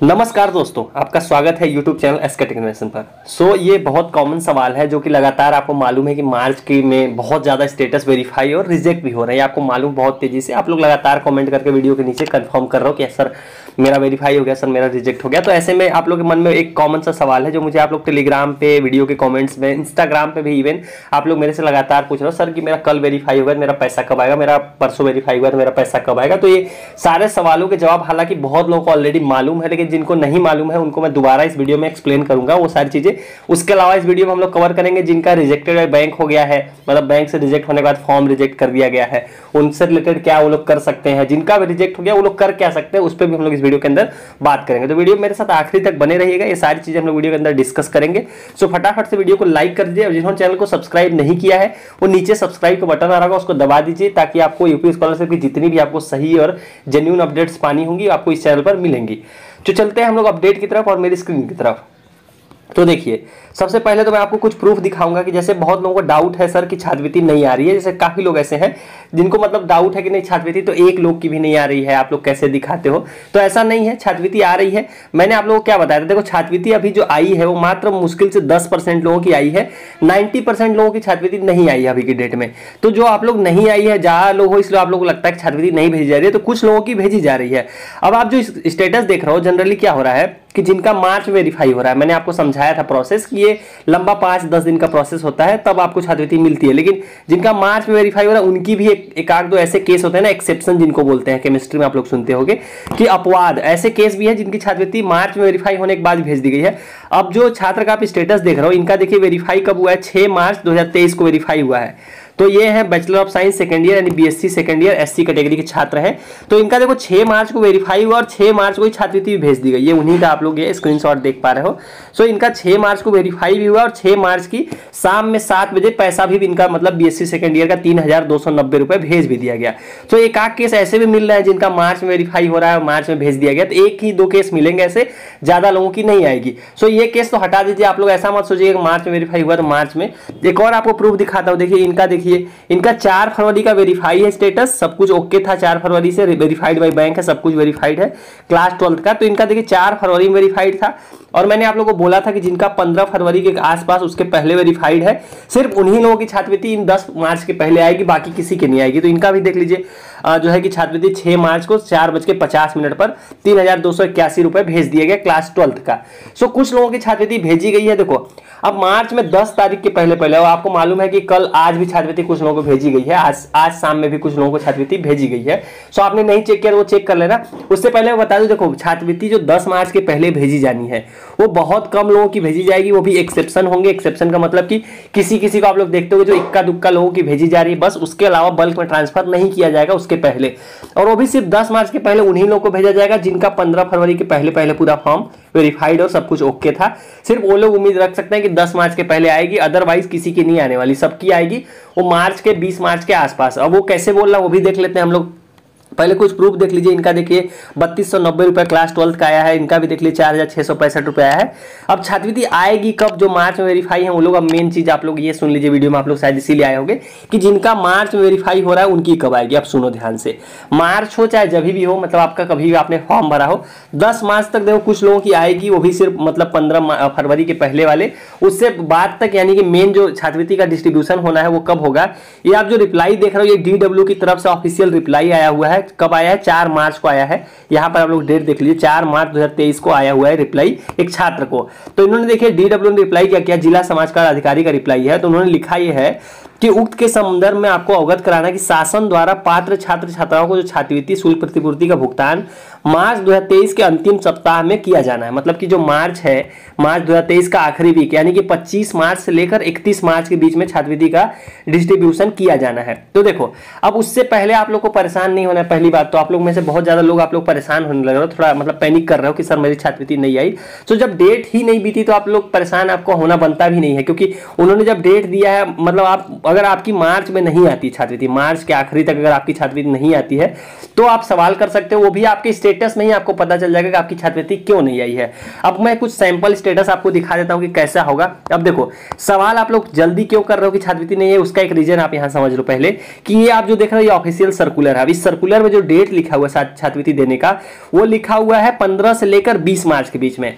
नमस्कार दोस्तों, आपका स्वागत है YouTube चैनल एसके टेक्नोलॉजी पर। ये बहुत कॉमन सवाल है जो कि लगातार आपको मालूम है कि मार्च के में बहुत ज़्यादा स्टेटस वेरीफाई और रिजेक्ट भी हो रहे हैं। आपको मालूम बहुत तेज़ी से आप लोग लगातार कमेंट करके वीडियो के नीचे कंफर्म कर रहे हो कि सर मेरा वेरीफाई हो गया, सर मेरा रिजेक्ट हो गया। तो ऐसे में आप लोग के मन में एक कॉमन सा सवाल है जो मुझे आप लोग टेलीग्राम पे, वीडियो के कॉमेंट्स में, इंस्टाग्राम पे भी इवन आप लोग मेरे से लगातार पूछ रहे हो सर कि मेरा कल वेरीफाई होगा, मेरा पैसा कब आएगा, मेरा परसों वेरीफाई हुआ तो मेरा पैसा कब आएगा। तो ये सारे सवालों के जवाब हालांकि बहुत लोगों को ऑलरेडी मालूम है, लेकिन जिनको नहीं मालूम है उनको मैं दोबारा इस वीडियो में एक्सप्लेन करूंगा वो सारी चीजें। उसके अलावा इस वीडियो में हम लोग कवर करेंगे जिनका रिजेक्टेड बैंक हो गया है, मतलब बैंक से रिजेक्ट होने के बाद फॉर्म रिजेक्ट कर दिया गया है, उनसे रिलेटेड क्या वो लोग कर सकते हैं, जिनका भी रिजेक्ट हो गया वो लोग कर क्या सकते हैं, उस पर भी हम लोग इस वीडियो के अंदर बात करेंगे। तो वीडियो मेरे साथ आखिरी तक बने रहिएगा, ये सारी चीजें हम लोग वीडियो के अंदर डिस्कस करेंगे। सो फटाफट से वीडियो को लाइक कर दीजिए और जिन्होंने चैनल को सब्सक्राइब नहीं किया है वो नीचे सब्सक्राइब का बटन आ रहा होगा, उसको दबा दीजिए ताकि आपको यूपी स्कॉलरशिप की जितनी भी आपको सही और जेन्युइन अपडेट्स पानी होंगी आपको इस चैनल पर मिलेंगी। तो चलते हैं हम लोग अपडेट की तरफ और मेरी स्क्रीन की तरफ। तो देखिए, सबसे पहले तो मैं आपको कुछ प्रूफ दिखाऊंगा कि जैसे बहुत लोगों को डाउट है सर कि छात्रवृत्ति नहीं आ रही है। जैसे काफी लोग ऐसे हैं जिनको मतलब डाउट है कि नहीं छात्रवृत्ति तो एक लोग की भी नहीं आ रही है, आप लोग कैसे दिखाते हो। तो ऐसा नहीं है, छात्रवृत्ति आ रही है। मैंने आप लोगों को क्या बताया था, देखो छात्रवृत्ति अभी जो आई है वो मात्र मुश्किल से 10% लोगों की आई है, 90% लोगों की छात्रवृत्ति नहीं आई है अभी की डेट में। तो जो आप लोग नहीं आई है, ज्यादा लोग हो इसलिए आप लोगों को लगता है कि छात्रवृत्ति नहीं भेजी जा रही है, तो कुछ लोगों की भेजी जा रही है। अब आप जो स्टेटस देख रहे हो जनरली क्या हो रहा है कि जिनका मार्च वेरीफाई हो रहा है, मैंने आपको समझाया था प्रोसेस कि ये लंबा 5-10 दिन का प्रोसेस होता है तब आपको छात्रवृत्ति मिलती है। लेकिन जिनका मार्च में वेरीफाई हो रहा है उनकी भी एक आध दो ऐसे केस होते हैं ना, एक्सेप्शन जिनको बोलते हैं, केमिस्ट्री में आप लोग सुनते होंगे कि अपवाद, ऐसे केस भी है जिनकी छात्रवृत्ति मार्च में वेरीफाई होने के बाद भेज दी गई है। अब जो छात्र का आप स्टेटस देख रहे हो इनका देखिए वेरीफाई कब हुआ है, 6 मार्च 2023 को वेरीफाई हुआ है। तो ये है bachelor of science second year यानी BSc second year SC category के छात्र हैं। तो इनका देखो 6 मार्च को वेरीफाई हुआ और 6 मार्च को ही छात्रवृत्ति भी भेज दी गई। ये उन्हीं का आप लोग ये स्क्रीनशॉट देख पा रहे हो। सो इनका 6 मार्च को वेरीफाई भी हुआ और 6 मार्च की शाम में 7 बजे पैसा भी इनका मतलब बीएससी सेकंड ईयर का 3290 रुपए भेज भी दिया गया। तो एक आध केस ऐसे भी मिल रहा है जिनका मार्च में वेरीफाई हो रहा है और मार्च में भेज दिया गया, तो एक ही दो केस मिलेंगे, ऐसे ज्यादा लोगों की नहीं आएगी। सो ये केस तो हटा दीजिए, आप लोग ऐसा मत सोचिए मार्च में वेरीफाई हुआ तो मार्च में। एक और आपको प्रूफ दिखाता हूं, देखिए इनका 4 फरवरी का वेरीफाई है स्टेटस, सब कुछ ओके था, 4 फरवरी से वेरीफाइड बाय बैंक है, सब कुछ वेरीफाइड है क्लास 12 का। तो इनका देखिए 4 फरवरी में वेरीफाइड था और मैंने आप लोगों को बोला था कि जिनका 15 फरवरी के आसपास उसके पहले वेरीफाइड है, सिर्फ उन्हीं लोगों की छात्रवृत्ति इन 10 मार्च के पहले आएगी, बाकी किसी की नहीं आएगी। तो इनका भी देख लीजिए जो है कि छात्रवृत्ति 6 मार्च को 4:50 पर 3281 रुपए भेज दिए गए क्लास 12 का। सो कुछ लोगों की छात्रवृत्ति भेजी गई है। देखो अब मार्च में 10 तारीख के पहले और आपको मालूम है कि कल आज भी छात्रवृत्ति कुछ लोगों को भेजी गई है, आज शाम में भी कुछ लोगों को छात्रवृत्ति भेजी गई है। सो आपने नहीं चेक किया वो चेक कर लेना। उससे पहले मैं बता दूं, देखो छात्रवृत्ति जो 10 मार्च के पहले भेजी जानी है वो बहुत कम लोगों की भेजी जाएगी, वो भी एक्सेप्शन होंगे। एक्सेप्शन का मतलब कि किसी को आप लोग देखते हो जो इक्का दुक्का लोगों की भेजी जा रही है बस, उसके अलावा बल्क में ट्रांसफर नहीं किया जाएगा उसके पहले। और वो भी सिर्फ 10 मार्च के पहले उन्हीं लोगों को भेजा जाएगा जिनका 15 फरवरी के पहले पूरा फॉर्म वेरीफाइड और सब कुछ ओके था। सिर्फ वो लोग उम्मीद रख सकते हैं कि 10 मार्च के पहले आएगी, अदरवाइज किसी की नहीं आने वाली, सबकी आएगी वो मार्च के 20 मार्च के आसपास। अब वो कैसे बोल रहा है वो भी देख लेते हैं हम लोग। पहले कुछ प्रूफ देख लीजिए, इनका देखिए 3290 रुपए क्लास 12 का आया है, इनका भी देख लीजिए 4665 रुपए आया है। अब छात्रवृत्ति आएगी कब, जो मार्च में वेरीफाई है वो लोग। अब मेन चीज आप लोग ये सुन लीजिए, वीडियो में आप लोग शायद इसीलिए आए होंगे कि जिनका मार्च में वेरीफाई हो रहा है उनकी कब आएगी। अब सुनो ध्यान से, मार्च हो चाहे जब भी हो, मतलब आपका कभी भी आपने फॉर्म भरा हो, 10 मार्च तक देखो कुछ लोगों की आएगी, वो भी सिर्फ मतलब 15 फरवरी के पहले वाले, उससे बाद तक यानी कि मेन जो छात्रवृत्ति का डिस्ट्रीब्यूशन होना है वो कब होगा। ये आप जो रिप्लाई देख रहे हो ये DW की तरफ से ऑफिशियल रिप्लाई आया हुआ है। कब आया है, 4 मार्च को आया है। यहाँ पर आप लोग डेट देख लीजिए, 4 मार्च 2023 को आया हुआ है रिप्लाई एक छात्र को। तो इन्होंने देखिए DW ने रिप्लाई क्या किया, जिला समाचार अधिकारी का रिप्लाई है। तो उन्होंने लिखा यह है कि उक्त के संदर्भ में आपको अवगत कराना कि शासन द्वारा पात्र छात्र छात्राओं को जो छात्रवृत्ति शुल्क प्रतिपूर्ति का भुगतान मार्च 2023 के अंतिम सप्ताह में किया जाना है। मतलब कि जो मार्च है, मार्च 2023 का आखिरी वीक यानी कि 25 मार्च से लेकर 31 मार्च के बीच में छात्रवृत्ति का डिस्ट्रीब्यूशन किया जाना है। तो देखो अब उससे पहले आप लोग को परेशान नहीं होना है। पहली बात तो आप लोग में से बहुत ज्यादा लोग आप लोग परेशान होने लग रहे हो, थोड़ा मतलब पैनिक कर रहे हो कि सर मेरी छात्रवृत्ति नहीं आई। तो जब डेट ही नहीं बीती तो आप लोग परेशान आपको होना बनता भी नहीं है, क्योंकि उन्होंने जब डेट दिया है, मतलब आप अगर आपकी मार्च में नहीं आती छात्रवृत्ति, मार्च के आखिरी तक अगर आपकी छात्रवृत्ति नहीं आती है तो आप सवाल कर सकते हो, वो भी आपके स्टेटस में ही आपको पता चल जाएगा कि आपकी छात्रवृत्ति क्यों नहीं आई है। अब मैं कुछ सैंपल स्टेटस आपको दिखा देता हूं कि कैसा होगा। अब देखो, सवाल आप लोग जल्दी क्यों कर रहे हो कि छात्रवृत्ति नहीं है, उसका एक रीजन आप यहां समझ लो पहले कि ये आप जो देख रहे हो ये ऑफिशियल सर्कुलर है। अब इस सर्कुलर में जो डेट लिखा हुआ है छात्रवृत्ति देने का, वो लिखा हुआ है 15 से लेकर 20 मार्च के बीच में।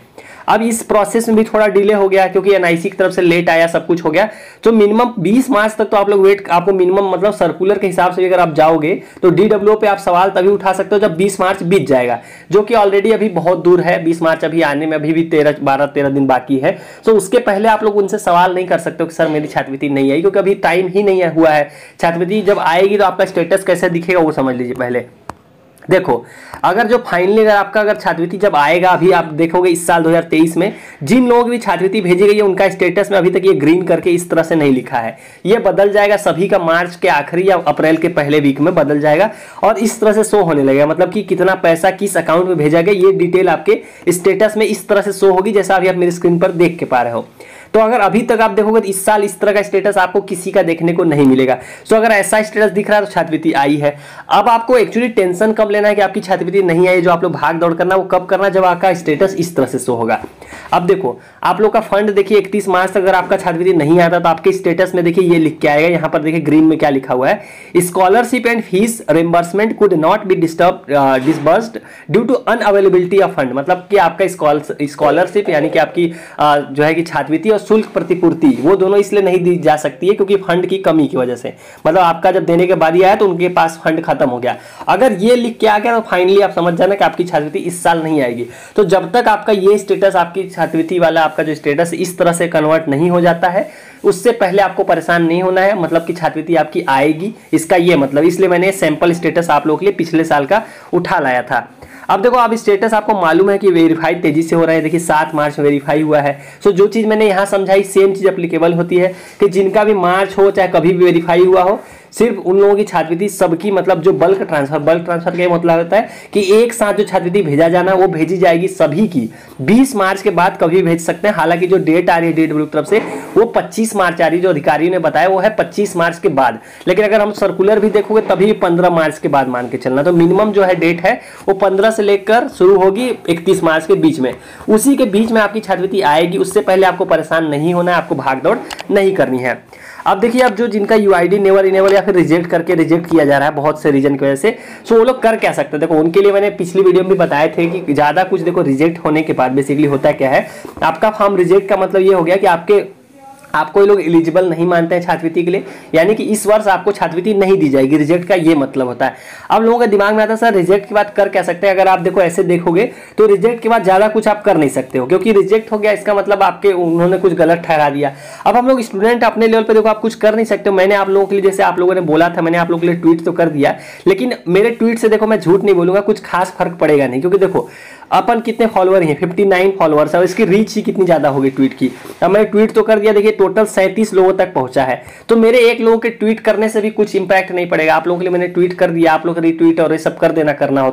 अब इस प्रोसेस में भी थोड़ा डिले हो गया क्योंकि एनआईसी की तरफ से लेट आया, सब कुछ हो गया। तो मिनिमम 20 मार्च तक तो आप लोग वेट, आपको मिनिमम मतलब सर्कुलर के हिसाब से अगर आप जाओगे तो डीडब्ल्यूओ पे आप सवाल तभी उठा सकते हो जब 20 मार्च बीत जाएगा, जो कि ऑलरेडी अभी बहुत दूर है। 20 मार्च अभी आने में अभी भी 12-13 दिन बाकी है। तो उसके पहले आप लोग उनसे सवाल नहीं कर सकते हो कि सर मेरी छात्रवृत्ति नहीं आई, क्योंकि अभी टाइम ही नहीं हुआ है। छात्रवृत्ति जब आएगी तो आपका स्टेटस कैसे दिखेगा वो समझ लीजिए पहले। देखो, अगर जो फाइनली अगर छात्रवृत्ति जब आएगा, अभी आप देखोगे इस साल 2023 में जिन लोगों की भी छात्रवृत्ति भेजी गई है उनका स्टेटस में अभी तक ये ग्रीन करके इस तरह से नहीं लिखा है। ये बदल जाएगा सभी का, मार्च के आखिरी या अप्रैल के पहले वीक में बदल जाएगा और इस तरह से शो होने लगेगा, मतलब कि कितना पैसा किस अकाउंट में भेजा गया ये डिटेल आपके स्टेटस में इस तरह से शो होगी जैसा अभी आप मेरी स्क्रीन पर देख के पा रहे हो। तो अगर अभी तक आप देखोगे तो इस साल इस तरह का स्टेटस आपको किसी का देखने को नहीं मिलेगा। सो अगर ऐसा स्टेटस दिख रहा है तो छात्रवृत्ति आई है। अब आपको एक्चुअली टेंशन कब लेना है कि आपकी छात्रवृत्ति नहीं आई, जो आप लोग भाग दौड़ करना वो कब करना, जब आपका स्टेटस इस तरह से शो होगा। अब देखो, आप लोग का फंड देखिए 31 मार्च तक अगर आपका छात्रवृत्ति नहीं आता तो आपके स्टेटस में देखिए ये लिख के आएगा, यहाँ पर देखिए ग्रीन में क्या लिखा हुआ है, scholarship and fees reimbursement could not be disbursed due to unavailability of fund. मतलब कि आपका स्कॉलरशिप यानी कि आपकी जो है कि छात्रवृत्ति और शुल्क प्रतिपूर्ति वो दोनों इसलिए नहीं दी जा सकती है क्योंकि फंड की कमी की वजह से, मतलब आपका जब देने के बाद ही आया तो उनके पास फंड खत्म हो गया। अगर ये लिख के आ गया तो फाइनली आप समझ जाना कि आपकी छात्रवृत्ति इस साल नहीं आएगी। तो जब तक आपका ये स्टेटस, आपकी छात्रवृत्ति वाला आपका जो स्टेटस इस तरह से कन्वर्ट नहीं हो जाता है, उससे पहले आपको परेशान नहीं होना है, मतलब कि छात्रवृत्ति आपकी आएगी, इसका ये मतलब। इसलिए मैंने सैंपल स्टेटस आप लोगों के लिए पिछले साल का उठा लाया था। अब देखो, अब स्टेटस आपको मालूम है कि वेरीफाई तेजी से हो रहा है। देखिए 7 मार्च में वेरीफाई हुआ है। सो जो चीज मैंने यहाँ समझाई सेम चीज एप्लीकेबल होती है कि जिनका भी मार्च हो चाहे कभी भी वेरीफाई हुआ हो, सिर्फ उन लोगों की छात्रवृत्ति सबकी, मतलब जो बल्क ट्रांसफर का मतलब होता है कि एक साथ जो छात्रवृत्ति भेजा जाना वो भेजी जाएगी सभी की। 20 मार्च के बाद कभी भेज सकते हैं। हालांकि जो डेट आ रही है डीडब्ल्यू की तरफ से वो 25 मार्च आ रही है, जो अधिकारियों ने बताया वो है 25 मार्च के बाद। लेकिन अगर हम सर्कुलर भी देखोगे तभी 15 मार्च के बाद मान के चलना। तो मिनिमम जो है डेट है वो 15 से लेकर शुरू होगी 31 मार्च के बीच में, उसी के बीच में आपकी छात्रवृत्ति आएगी। उससे पहले आपको परेशान नहीं होना है, आपको भागदौड़ नहीं करनी है। अब देखिए, अब जो जिनका यूआईडी नेवर इनेबल या फिर रिजेक्ट करके रिजेक्ट किया जा रहा है बहुत से रीजन की वजह से, सो वो लोग कर क्या सकते हैं। देखो, उनके लिए मैंने पिछली वीडियो में भी बताए थे कि ज्यादा कुछ, देखो रिजेक्ट होने के बाद बेसिकली होता क्या है, आपका फॉर्म रिजेक्ट का मतलब ये हो गया कि आपको ये लोग एलिजिबल नहीं मानते हैं छात्रवृत्ति के लिए, यानी कि इस वर्ष आपको छात्रवृत्ति नहीं दी जाएगी। रिजेक्ट का ये मतलब होता है। अब लोगों के दिमाग में आता है सर रिजेक्ट के बाद कर क्या सकते हैं। अगर आप देखो ऐसे देखोगे तो रिजेक्ट के बाद ज्यादा कुछ आप कर नहीं सकते हो, क्योंकि रिजेक्ट हो गया इसका मतलब आपके उन्होंने कुछ गलत ठहरा दिया। अब हम लोग स्टूडेंट अपने लेवल पे देखो आप कुछ कर नहीं सकते हो। मैंने आप लोगों के लिए, जैसे आप लोगों ने बोला था, मैंने आप लोगों के लिए ट्वीट तो कर दिया, लेकिन मेरे ट्वीट से देखो मैं झूठ नहीं बोलूंगा, कुछ खास फर्क पड़ेगा नहीं। क्योंकि देखो अपन कितने फॉलोअर हैं, 59 फॉलोअर्स है और इसकी रीच ही कितनी ज्यादा होगी ट्वीट की। अब मैंने ट्वीट तो कर दिया, देखिए टोटल 37 लोगों तक पहुंचा है। तो मेरे एक लोगों के ट्वीट करने से भी कुछ इंपैक्ट नहीं पड़ेगा। आप लोगों के लिए मैंने ट्वीट कर दिया, आप लोग रीट्वीट और ये सब कर देना करना हो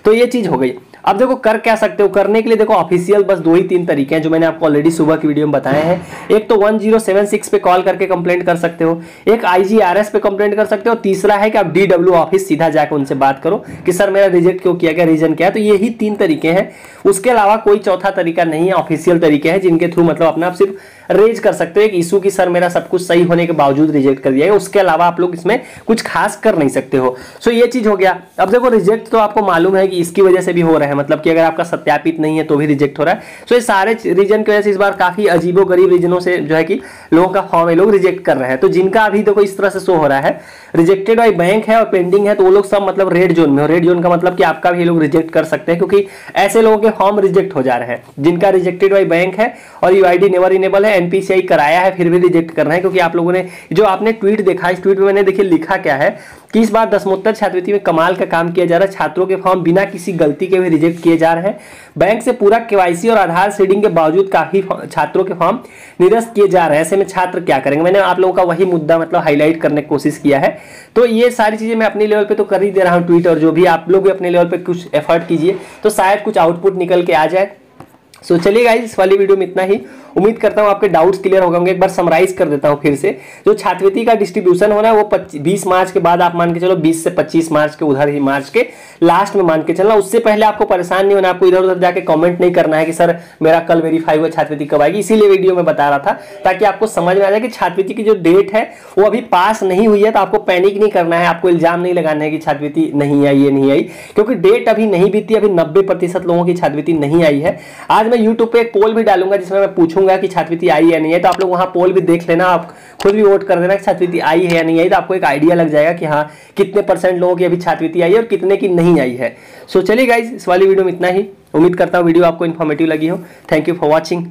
तो ये चीज हो गई। अब देखो कर क्या सकते हो, करने के लिए देखो ऑफिशियल बस 2 ही 3 तरीके हैं जो मैंने आपको ऑलरेडी सुबह की वीडियो में बताए हैं। एक तो 1076 पे कॉल करके कंप्लेंट कर सकते हो, एक IGRS पे कंप्लेंट कर सकते हो, तीसरा है कि आप DW ऑफिस सीधा जाकर उनसे बात करो कि सर मेरा रिजेक्ट क्यों किया गया, रीजन क्या है। तो यही 3 तरीके हैं, उसके अलावा कोई चौथा तरीका नहीं है। ऑफिशियल तरीके हैं जिनके थ्रू मतलब अपना आप सिर्फ रेज कर सकते हो एक इशू की सर मेरा सब कुछ सही होने के बावजूद रिजेक्ट कर दिया है, उसके अलावा आप लोग इसमें कुछ खास कर नहीं सकते हो। सो ये चीज हो गया। अब देखो रिजेक्ट तो आपको मालूम है कि इसकी वजह से भी हो रहा है, मतलब कि अगर आपका सत्यापित नहीं है तो भी रिजेक्ट हो रहा है। सो ये सारे रीजन की वजह से इस बार काफी अजीबो गरीब रीजनों से जो है कि लोगों का फॉर्म ये लोग रिजेक्ट कर रहे हैं। तो जिनका अभी देखो इस तरह से शो हो रहा है रिजेक्टेड बाय बैंक है और पेंडिंग है, तो वो लोग सब मतलब रेड जोन में हो। रेड जोन का मतलब कि आपका भी लोग रिजेक्ट कर सकते हैं, क्योंकि ऐसे लोगों के फॉर्म रिजेक्ट हो जा रहे हैं जिनका रिजेक्टेड बाय बैंक है और यूआईडी नेवर इनेबल है, एनपीसीआई कराया है फिर भी रिजेक्ट कर रहे हैं। क्योंकि आप लोगों ने जो आपने ट्वीट देखा, इस ट्वीट में मैंने देखिए लिखा क्या है कि इस बार दसमोत्तर छात्रवृत्ति में कमाल का काम किया जा रहा है। छात्रों के फॉर्म बिना किसी गलती के भी रिजेक्ट किए जा रहे हैं। बैंक से पूरा केवाईसी और आधार सीडिंग के बावजूद काफी छात्रों के फॉर्म निरस्त किए जा रहे हैं। ऐसे में छात्र क्या करेंगे। मैंने आप लोगों का वही मुद्दा मतलब हाईलाइट करने की कोशिश किया है। तो ये सारी चीजें मैं अपने लेवल पे तो कर ही दे रहा हूँ ट्वीट, और जो भी आप लोग भी अपने लेवल पे कुछ एफर्ट कीजिए तो शायद कुछ आउटपुट निकल के आ जाए। सो चलिए गाइस, इस वाली वीडियो में इतना ही। उम्मीद करता हूं आपके डाउट्स क्लियर हो गए होंगे। एक बार समराइज कर देता हूं फिर से। जो छात्रवृत्ति का डिस्ट्रीब्यूशन होना है वो 20 मार्च के बाद आप मान के चलो, 20 से 25 मार्च के उधर ही, मार्च के लास्ट में मान के चलना। उससे पहले आपको परेशान नहीं होना, आपको इधर उधर जाके कमेंट नहीं करना है कि सर मेरा कल वेरीफाई हुआ, छात्रवृत्ति कब आएगी। इसीलिए वीडियो में बता रहा था ताकि आपको समझ में आ जाए कि छात्रवृत्ति की जो डेट है वो अभी पास नहीं हुई है। तो आपको पैनिक नहीं करना है, आपको इल्जाम नहीं लगाना है कि छात्रवृत्ति नहीं आई, ये नहीं आई, क्योंकि डेट अभी नहीं बीती। अभी 90% लोगों की छात्रवृत्ति नहीं आई है। आज मैं यूट्यूब पे एक पोल भी डालूंगा जिसमें मैं पूछूंगा कि छात्रवृत्ति आई या नहीं है। तो आप लोग वहां पोल भी देख लेना, आप खुद भी वोट कर देना कि छात्रवृत्ति आई है या नहीं आई। तो आपको एक आइडिया लग जाएगा कि हाँ कितने % लोगों की अभी छात्रवृत्ति आई है और कितने की नहीं आई है। सो चलिए गाइज, इस वाली वीडियो में इतना ही। उम्मीद करता हूँ वीडियो आपको इन्फॉर्मेटिव लगी हो। Thank you for watching.